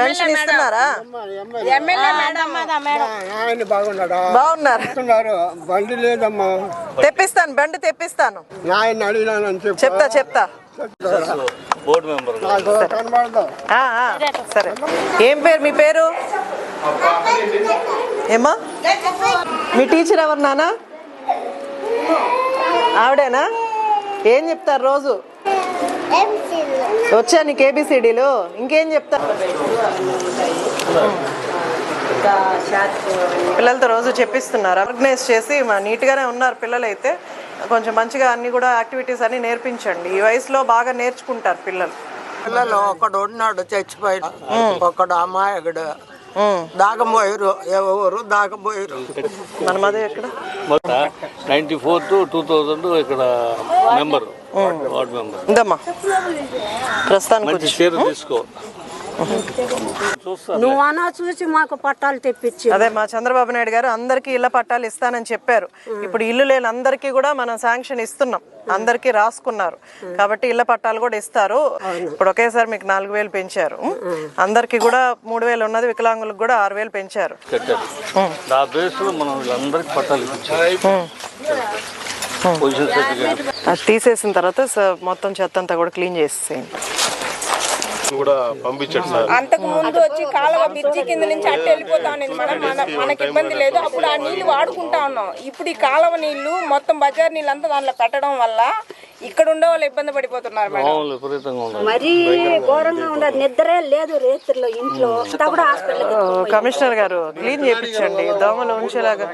Pension ఇస్తున్నారా? బాగున్నారు. బండి లేదమ్మా. తెప్పిస్తాను, బండి తెప్పిస్తాను. చెప్తా. సరే. ఏం పేరు మీ పేరు? ఏమా మీ టీచర్ ఎవరు నాన్న? ఆవిడేనా? ఏం చెప్తారు రోజు? వచ్చా నీకు ఏబిసిడీలు? ఇంకేం చెప్తారు? పిల్లలతో రోజు చెప్పిస్తున్నారు, ఆర్గనైజ్ చేసి నీట్గానే ఉన్నారు పిల్లలైతే. కొంచెం మంచిగా అన్ని కూడా యాక్టివిటీస్ అన్ని నేర్పించండి. ఈ వయసులో బాగా నేర్చుకుంటారు పిల్లలు. ఒకడు ఉన్నాడు చచ్చిపోయాడు, ఒకడు అమాయకుడు దాగపోయారు. ఎవరు దాగపోయారు? మన మదే ఎక్కడ 94 to 2000 ఇక్కడ మెంబర్, వార్డ్ మెంబర్. ఇందమ్మా ప్రస్తుతానికి షేర్ తీసుకో. నువ్వు చూసి మాకు పట్టాలు తెప్పించి. అదే మా చంద్రబాబు నాయుడు గారు అందరికి ఇళ్ల పట్టాలు ఇస్తానని చెప్పారు. ఇప్పుడు ఇల్లు లేని అందరికీ కూడా మనం శాంక్షన్ ఇస్తున్నాం, అందరికి రాసుకున్నారు కాబట్టి ఇళ్ల పట్టాలు కూడా ఇస్తారు. ఇప్పుడు ఒకేసారి మీకు 4000 పెంచారు, అందరికి కూడా 3000 ఉన్నది, వికలాంగులకు కూడా 6000 పెంచారు. అది తీసేసిన తర్వాత మొత్తం చెత్త అంతా కూడా క్లీన్ చేసేయండి. అంతకు ముందు వచ్చి కాలువ బ్రిడ్జి కింద నుంచి అట్టు వెళ్ళిపోతా ఉన్నది మేడం. మనకి ఇబ్బంది లేదు, అప్పుడు ఆ నీళ్లు వాడుకుంటా ఉన్నాం. ఇప్పుడు ఈ కాలువ నీళ్లు మొత్తం బజార్ నీళ్ళు అంతా దాంట్లో పెట్టడం వల్ల ఇక్కడ ఉండే వాళ్ళు ఇబ్బంది పడిపోతున్నారు మేడం. మరీ ఘోరంగా ఉండదు, నిద్రే లేదు రేతుల్లో ఇంట్లో. కమిషనర్ గారు క్లీన్ చేయించండి, దోమలు ఉంచేలాగా.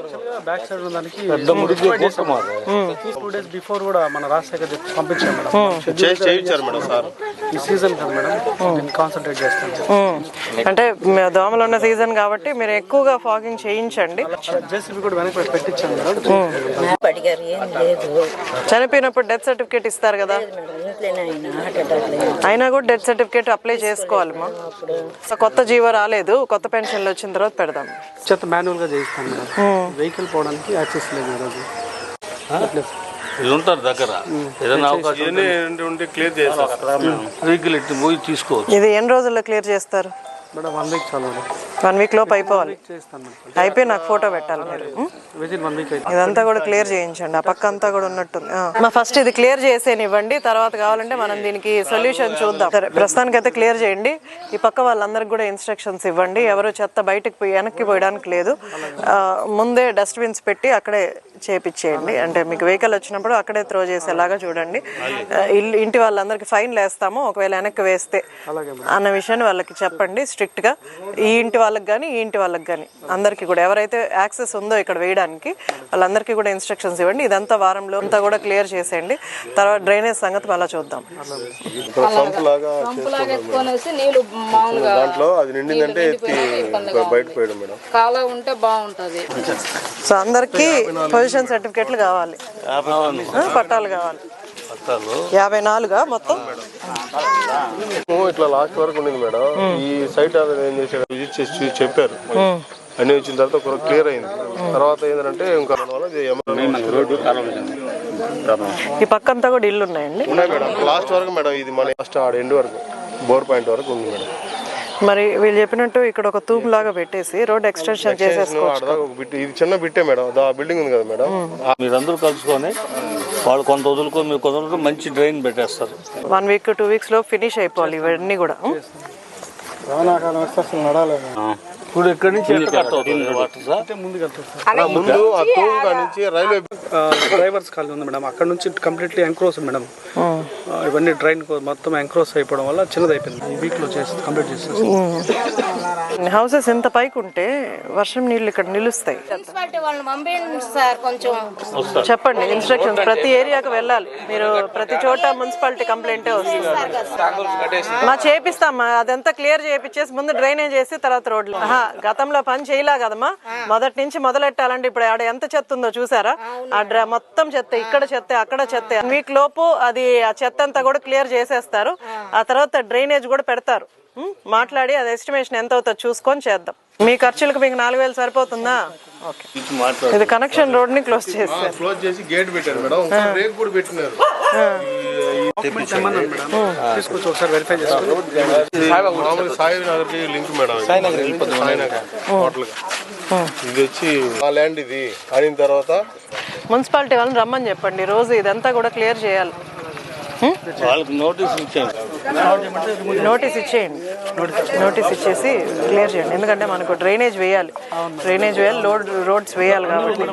2 days బిఫోర్ కూడా మన రాజశేఖర్ పంపించాం మేడం. ఈ సీజన్ కదా మేడం, కాన్సన్ట్రేట్ చేస్తాం. అంటే దోమలు ఉన్న సీజన్ కాబట్టి మీరు ఎక్కువగా ఫాగింగ్ చేయించండి. జేసీబీ కూడా వెనక్కి పెట్టించాం మేడం. చనిపోయినప్పుడు డెత్ సర్టిఫికేట్ ఇస్తారు కదా, అయినా కూడా డెత్ సర్టిఫికేట్ అప్లై చేసుకోవాలమ్మా. కొత్త జీవో రాలేదు, కొత్త పెన్షన్లు వచ్చిన తర్వాత పెడదాం. చెత్త మాన్యువల్ గా చేయిస్తాం మేడం. వెహికల్ పోవడానికి యాక్సెస్ లేదు మేడం. ఉంటారు దగ్గర, ఏదైనా క్లియర్ చేస్తారు. వెహికల్ ఎట్టి పోయి తీసుకోవచ్చు. ఇది ఎన్ని రోజుల్లో క్లియర్ చేస్తారు మేడం? 1 week చాలు. 1 week లోపు అయిపోవాలి. అయిపోయి నాకు ఫోటో పెట్టాలి మీరు. ఇదంతా కూడా క్లియర్ చేయించండి, ఆ పక్క అంతా కూడా ఉన్నట్టుంది. ఫస్ట్ ఇది క్లియర్ చేసేనివ్వండి, తర్వాత కావాలంటే మనం దీనికి సొల్యూషన్ చూద్దాం. సరే, ప్రస్తుతానికి అయితే క్లియర్ చేయండి. ఈ పక్క వాళ్ళందరికి కూడా ఇన్స్ట్రక్షన్స్ ఇవ్వండి, ఎవరు చెత్త బయటకు వెనక్కి పోయడానికి లేదు. ముందే డస్ట్బిన్స్ పెట్టి అక్కడే చేపించేయండి, అంటే మీకు వెహికల్ వచ్చినప్పుడు అక్కడే త్రో చేసేలాగా చూడండి. ఇంటి వాళ్ళందరికీ ఫైన్లు వేస్తాము ఒకవేళ వెనక్కి వేస్తే అన్న విషయాన్ని వాళ్ళకి చెప్పండి స్ట్రిక్ట్ గా. ఈ ఇంటి వాళ్ళకి కానీ ఈ ఇంటి వాళ్ళకి కానీ అందరికీ కూడా ఎవరైతే యాక్సెస్ ఉందో ఇక్కడ వేయడానికి వాళ్ళందరికీ కూడా ఇన్స్ట్రక్షన్స్ ఇవ్వండి. ఇదంతా వారంలో అంతా కూడా క్లియర్ చేసేయండి. తర్వాత డ్రైనేజ్ సంగతి మళ్ళీ చూద్దాం. సో అందరికి పొజిషన్ సర్టిఫికెట్లు కావాలి, పట్టాలు కావాలి. 54 మొత్తం ఇట్లా లాస్ట్ వరకు ఉండింది మేడం. ఈ సైట్ ఏం చేశాడు, విజిట్ చేసి చెప్పారు. అన్ని వచ్చిన తర్వాత క్లియర్ అయింది. తర్వాత ఏంటంటే ఇంకా ఈ పక్క అంతా కూడా ఇల్లు ఉన్నాయండి. ఉన్నాయి మేడం, లాస్ట్ వరకు మేడం. ఇది మన లాస్ట్ ఆడ ఎండ్ వరకు, బోర్ పాయింట్ వరకు ఉంది మేడం. మరి వీళ్ళు చెప్పినట్టు ఇక్కడ ఒక తూము లాగా పెట్టేసి రోడ్ ఎక్స్టెన్షన్ చేసేసుకోవచ్చు. ఇది చిన్న బిట్టే మేడం, బిల్డింగ్ ఉంది కదా మేడం. మీరందరూ కలుసుకొని వాళ్ళు కొంత వదులుకొని మీరు కొంత మంచి డ్రైన్ పెట్టేస్తారు. 1 week 2 weeks లో ఫినిష్ అయిపోవాలి ఇవన్నీ కూడా. ఇప్పుడు ఇక్కడి నుంచి ముందు ఆ తూము నుంచి రైల్వే డ్రైవర్స్ కాలనీ ఉంది మేడం, అక్కడ నుంచి కంప్లీట్లీ ఎంక్రోస్ మేడం. ఇవన్నీ డ్రైన్ మొత్తం ఎంక్రోస్ అయిపోవడం వల్ల చిన్నది అయిపోయింది. ఈ వీక్ లో కంప్లీట్ చేసేస్తాం. హౌసెస్ ఎంత పైకి ఉంటే వర్షం నీళ్లు ఇక్కడ నిలుస్తాయి. చెప్పండి ఇన్స్ట్రక్షన్స్, ప్రతి ఏరియాకు వెళ్ళాలి మీరు. ప్రతి చోట మున్సిపాలిటీ కంప్లైంటే వస్తుంది. చేపిస్తామా, అదంతా క్లియర్ చేయించేసి ముందు డ్రైనేజ్ చేసి తర్వాత రోడ్లు. గతంలో పని చేయలా కదమ్మా, మొదటి నుంచి మొదలెట్టాలంటే ఇప్పుడు ఆడ ఎంత చెత్త ఉందో చూసారా? ఆ మొత్తం చెత్త, ఇక్కడ చెత్త అక్కడ చెత్త. 1 week లోపు అది ఆ చెత్త అంతా కూడా క్లియర్ చేసేస్తారు. ఆ తర్వాత డ్రైనేజ్ కూడా పెడతారు. మాట్లాడి అది ఎస్టిమేషన్ ఎంత అవుతుందో చూసుకొని చేద్దాం. మీ ఖర్చులకు మీకు 4000 సరిపోతుందా? ఇది కనెక్షన్ రోడ్ ని క్లోజ్ చేసి గేట్ పెట్టారు మేడం, రేక్ కూడా పెట్టినారు. తెమ్మన్నాను మేడం, తీసుకొచ్చి ఒకసారి వెరిఫై చేసుకోండి. మామూలు సాయి నగర్కి లింక్ మేడం, సాయి నగర్ హోటల్గా. ఇది వచ్చి ఆ ల్యాండ్ ఇది అయిన తర్వాత మున్సిపాలిటీ వాళ్ళని రమ్మని చెప్పండి, రోజు ఇదంతా కూడా క్లియర్ చేయాలి. వాళ్ళకి నోటీస్ ఇచ్చాను. నోటీస్ ఇచ్చేయండి, నోటీస్ ఇచ్చేసి క్లియర్ చేయండి. ఎందుకంటే మనకు డ్రైనేజ్ వేయాలి, రోడ్స్ వేయాలి కాబట్టి.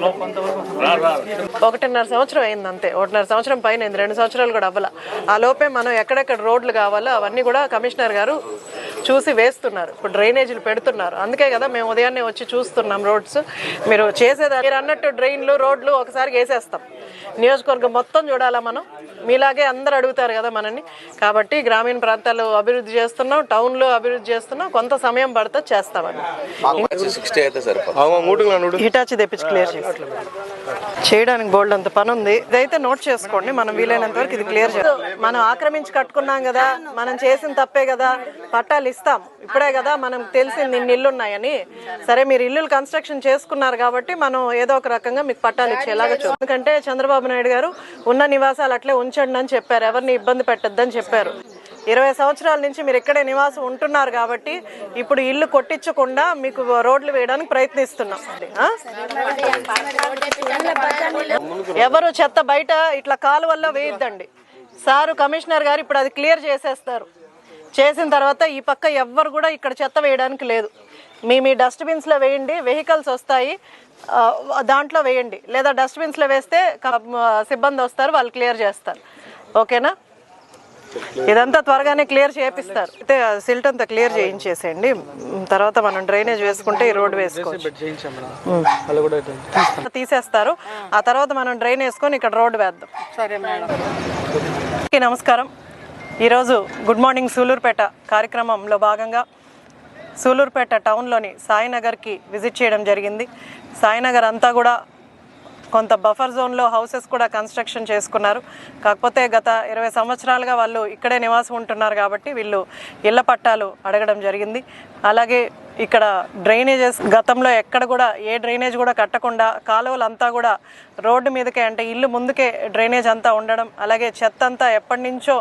1.5 సంవత్సరం అయింది అంతే, 1.5 సంవత్సరం పైన అయింది, 2 సంవత్సరాలు కూడా అవ్వాల. ఆ లోపే మనం ఎక్కడెక్కడ రోడ్లు కావాలో అవన్నీ కూడా కమిషనర్ గారు చూసి వేస్తున్నారు, ఇప్పుడు డ్రైనేజీలు పెడుతున్నారు. అందుకే కదా మేము ఉదయాన్నే వచ్చి చూస్తున్నాం రోడ్స్. మీరు చేసేది మీరు అన్నట్టు డ్రైన్లు రోడ్లు ఒకసారి వేసేస్తాం, నియోజకవర్గం మొత్తం చూడాలా మనం. మీలాగే అందరూ అడుగుతారు కదా మనని. కాబట్టి గ్రామీణ ప్రాంతాలు అభివృద్ధి చేస్తున్నాం, టౌన్లో అభివృద్ధి చేస్తున్నాం, కొంత సమయం పడితే చేస్తామని. హిటాచి తెప్పించి క్లియర్ చేయడానికి బోల్డ్ అంత పని ఉంది. ఇదైతే నోట్ చేసుకోండి, మనం వీలైనంత వరకు ఇది క్లియర్ చేస్తాం. మనం ఆక్రమించి కట్టుకున్నాం కదా, మనం చేసిన తప్పే కదా, పట్టాలు ఇస్తాం. ఇప్పుడే కదా మనం తెలిసింది ఇన్ని ఇల్లు ఉన్నాయని. సరే మీరు ఇల్లులు కన్స్ట్రక్షన్ చేసుకున్నారు కాబట్టి మనం ఏదో ఒక రకంగా మీకు పట్టాలు ఇచ్చేలాగా చూద్దాం. ఎందుకంటే చంద్రబాబు నాయుడు గారు ఉన్న నివాసాలు అట్లే ఉంచండి అని చెప్పారు, ఎవరిని ఇబ్బంది పెట్టద్దని చెప్పారు. 20 సంవత్సరాల నుంచి మీరు ఇక్కడే నివాసం ఉంటున్నారు కాబట్టి ఇప్పుడు ఇల్లు కొట్టించకుండా మీకు రోడ్లు వేయడానికి ప్రయత్నిస్తున్నాం. ఎవరు చెత్త బయట ఇట్లా కాలువల్లో వేయద్దండి. సారు కమిషనర్ గారు ఇప్పుడు అది క్లియర్ చేసేస్తారు. చేసిన తర్వాత ఈ పక్క ఎవ్వరు కూడా ఇక్కడ చెత్త వేయడానికి లేదు. మీ డస్ట్బిన్స్లో వేయండి, వెహికల్స్ వస్తాయి దాంట్లో వేయండి, లేదా డస్ట్బిన్స్లో వేస్తే సిబ్బంది వస్తారు, వాళ్ళు క్లియర్ చేస్తారు. ఓకేనా? ఇదంతా త్వరగానే క్లియర్ చేపిస్తారు. అయితే సిల్ట్ అంతా క్లియర్ చేయించేసేయండి, తర్వాత మనం డ్రైనేజ్ వేసుకుంటే ఈ రోడ్డు వేసుకోవచ్చు. తీసేస్తారు, ఆ తర్వాత మనం డ్రైన్ వేసుకొని ఇక్కడ రోడ్డు వేద్దాం. సరే మేడం. నమస్కారం. ఈరోజు గుడ్ మార్నింగ్ సూలూరుపేట కార్యక్రమంలో భాగంగా సూలూరుపేట టౌన్లోని సాయినగర్కి విజిట్ చేయడం జరిగింది. సాయినగర్ అంతా కూడా కొంత బఫర్ జోన్లో హౌసెస్ కూడా కన్స్ట్రక్షన్ చేసుకున్నారు. కాకపోతే గత 20 సంవత్సరాలుగా వాళ్ళు ఇక్కడే నివాసం ఉంటున్నారు కాబట్టి వీళ్ళు ఇళ్ల పట్టాలు అడగడం జరిగింది. అలాగే ఇక్కడ డ్రైనేజెస్ గతంలో ఎక్కడ కూడా ఏ డ్రైనేజ్ కూడా కట్టకుండా కాలువలు అంతా కూడా రోడ్డు మీదకే, అంటే ఇల్లు ముందుకే డ్రైనేజ్ అంతా ఉండడం, అలాగే చెత్త అంతా ఎప్పటి నుంచో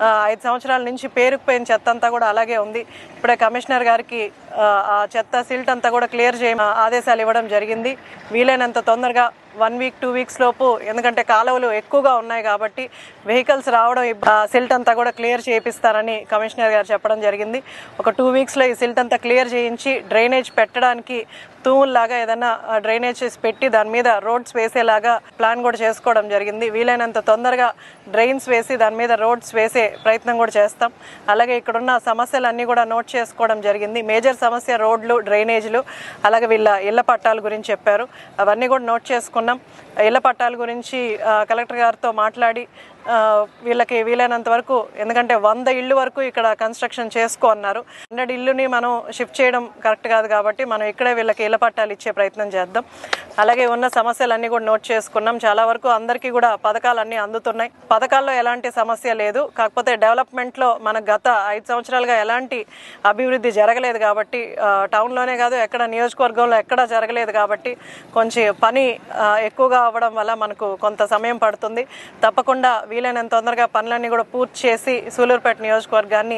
5 సంవత్సరాల నుంచి పేరుకుపోయిన చెత్త అంతా కూడా అలాగే ఉంది. ఇప్పుడే కమిషనర్ గారికి ఆ చెత్త సిల్ట్ అంతా కూడా క్లియర్ చేయ ఆదేశాలు ఇవ్వడం జరిగింది. వీలైనంత తొందరగా 1 వీక్ 2 వీక్స్ లోపు, ఎందుకంటే కాలువలు ఎక్కువగా ఉన్నాయి కాబట్టి వెహికల్స్ రావడం, సిల్ట్ అంతా కూడా క్లియర్ చేపిస్తారని కమిషనర్ గారు చెప్పడం జరిగింది. ఒక 2 వీక్స్లో ఈ సిల్ట్ అంతా క్లియర్ చేయించి డ్రైనేజ్ పెట్టడానికి తూముల్లాగా ఏదైనా డ్రైనేజెస్ పెట్టి దాని మీద రోడ్స్ వేసేలాగా ప్లాన్ కూడా చేసుకోవడం జరిగింది. వీలైనంత తొందరగా డ్రైన్స్ వేసి దాని మీద రోడ్స్ వేసే ప్రయత్నం కూడా చేస్తాం. అలాగే ఇక్కడున్న సమస్యలన్నీ కూడా నోట్ చేసుకోవడం జరిగింది. మేజర్ సమస్య రోడ్లు, డ్రైనేజీలు, అలాగే వీళ్ళ ఇళ్ల పట్టాల గురించి చెప్పారు, అవన్నీ కూడా నోట్ చేసుకున్నాం. ఇళ్ల పట్టాల గురించి కలెక్టర్ గారితో మాట్లాడి వీళ్ళకి వీలైనంత వరకు, ఎందుకంటే 100 ఇళ్ళు వరకు ఇక్కడ కన్స్ట్రక్షన్ చేసుకో అన్నారు. 100 ఇల్లుని మనం షిఫ్ట్ చేయడం కరెక్ట్ కాదు కాబట్టి మనం ఇక్కడే వీళ్ళకి ఇళ్ల పట్టాలు ఇచ్చే ప్రయత్నం చేద్దాం. అలాగే ఉన్న సమస్యలన్నీ కూడా నోట్ చేసుకున్నాం. చాలా వరకు అందరికీ కూడా పథకాలన్నీ అందుతున్నాయి. పథకాల్లో ఎలాంటి సమస్య లేదు. కాకపోతే డెవలప్మెంట్లో మన గత 5 సంవత్సరాలుగా ఎలాంటి అభివృద్ధి జరగలేదు కాబట్టి, టౌన్లోనే కాదు ఎక్కడ నియోజకవర్గంలో ఎక్కడా జరగలేదు కాబట్టి కొంచెం పని ఎక్కువగా అవ్వడం వల్ల మనకు కొంత సమయం పడుతుంది. తప్పకుండా వీలైనంత తొందరగా పనులన్నీ కూడా పూర్తి చేసి సూలూరుపేట నియోజకవర్గాన్ని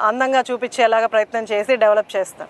అందంగా చూపించేలాగా ప్రయత్నం చేసి డెవలప్ చేస్తాం.